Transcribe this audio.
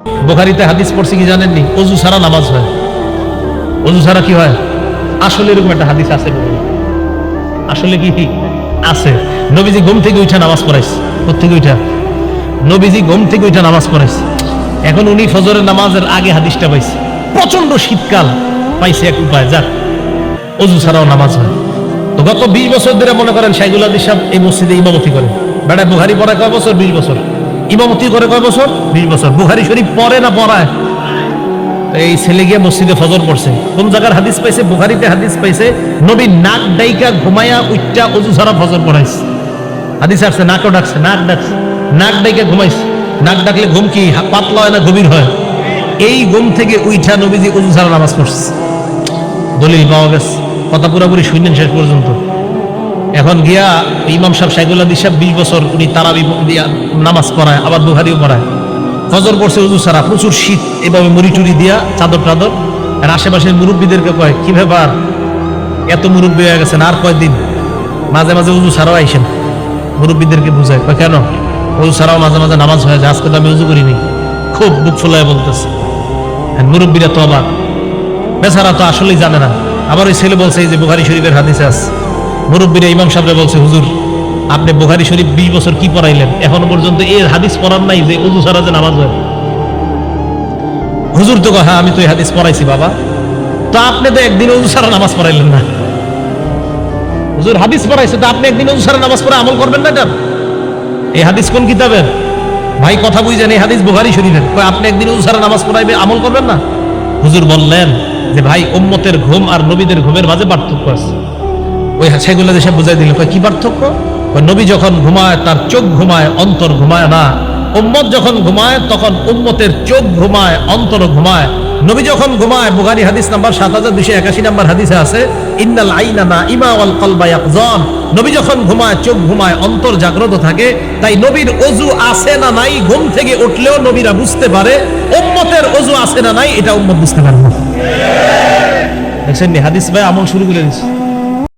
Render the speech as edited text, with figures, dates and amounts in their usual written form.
বুখারীতে হাদিস পড়ছি কি জানেননি? ওযু ছাড়া নামাজ হয়। ওযু ছাড়া কি হয়? আসলে এরকম একটা হাদিস আছে। আসলে কি আছে? নবীজি ঘুম থেকে উঠে নামাজ পড়াইছে। কোত্থেকে উঠা? নবীজি ঘুম থেকে উঠে নামাজ পড়াইছে। এখন উনি ফজরের নামাজের আগে হাদিসটা পাইছে। প্রচন্ড শীতকাল, পাইছে এক উপায়, যাক ওযু ছাড়াও নামাজ হয়। তো গত 20 বছর ধরে মনে করেন শাইখুল হাদিস সাহেব এই মসজিদে ইমামতি করেন। বেটা বুখারী পড়ায় কয় বছর? 20 বছর। ইমামতি করে কয় বছর? 20 বছর। বুখারী শরীফ পড়ে না পড়ায়? এই ছেলে গিয়ে মসজিদে ফজর পড়ছে। কোন জায়গার হাদিস পাইছে? বুখারীতে হাদিস পাইছে, নবী নাক ডাইকা ঘুমায়া উঠটা ওযু ছাড়া ফজর পড়াইছে। হাদিস আসছে নাকও ডাকছে, নাক ডাকছে, নাক ডাইকা ঘুমাইছে। নাক ডাকলে ঘুম কি পাতলা হয় না গভীর হয়? এই ঘুম থেকে উইঠা নবীজি ওযু ছাড়া নামাজ পড়ছে। দলিল পাওয়া গেছে। কথা পুরোপুরি শুনলেন শেষ পর্যন্ত। এখন গিয়া ইমাম সাহেব শাইখুল হাদিস সাহেব 20 বছর উনি তারাবি দিয়া নামাজ পড়ায়, আবার বুখারীও পড়ায়। ফজর পড়ছে ওযু ছাড়া, প্রচুর শীত, এভাবে মুড়ি টুড়ি দিয়া চাদর টাদর। আর আশেপাশের মুরব্বীদেরকে কয়, কি ব্যাপার এত মুরব্বী হয়ে গেছেন, আর কয়দিন মাঝে মাঝে ওযু ছাড়াও আইসেন। মুরব্বীদেরকে বুঝায়, কয় কেন? ওযু ছাড়াও মাঝে মাঝে নামাজ হয়ে যায়, আজকে তো আমি ওযু করিনি। খুব বুক ফুলায় বলতেছে। মুরব্বীরা তো অবাক, বেচারা তো আসলেই জানে না। আবার ওই ছেলে বলছে, এই যে বুখারী শরীফের হাদিসে আছে। মুরব্বীরা ইমাম সাহেবরা বলছে, হুজুর আপনি বুখারী শরীফ 20 বছর কি পড়াইলেন, এখনো পর্যন্ত এর হাদিস পড়ার নাই যে ওযু ছাড়া যে নামাজ হয়। হুজুর তো কয়, হ্যাঁ আমি তো এই হাদিস পড়াইছি বাবা। তো আপনি তো একদিন ওযু ছাড়া নামাজ পড়াইলেন না। হুজুর হাদিস পড়াইছে, তো আপনি একদিন ওযু ছাড়া নামাজ পড়ে আমল করবেন না? এটা এই হাদিস কোন কিতাবের? ভাই কথা বুঝেন, এই হাদিস বুখারী শরীফের। কয় আপনি একদিন ওযু ছাড়া নামাজ পড়াইবে, আমল করবেন না? হুজুর বললেন যে ভাই উম্মতের ঘুম আর নবীদের ঘুমের মাঝে পার্থক্য আছে। ওই সেগুলো দেশে বুঝাই দিল, কি পার্থক্য? নবী যখন ঘুমায় তার চোখ ঘুমায়, অন্তর ঘুমায় না। উম্মত যখন ঘুমায় তখন উম্মতের চোখ ঘুমায়, অন্তর ঘুমায়। নবী যখন ঘুমায়, বুখারী হাদিস নাম্বার 7281 নাম্বার হাদিসে আছে, ইন্নাল আইনা নাইমা ওয়াল কলবা ইয়াকযান। নবী যখন ঘুমায় চোখ ঘুমায়, অন্তর জাগ্রত থাকে। তাই নবীর ওযু আছে না নাই ঘুম থেকে উঠলেও নবীরা বুঝতে পারে। উম্মতের ওযু আছে না নাই এটা উম্মত বুঝতে পারে না। দেখছেন হাদিস ভাই আমল শুরু করে দিচ্ছে।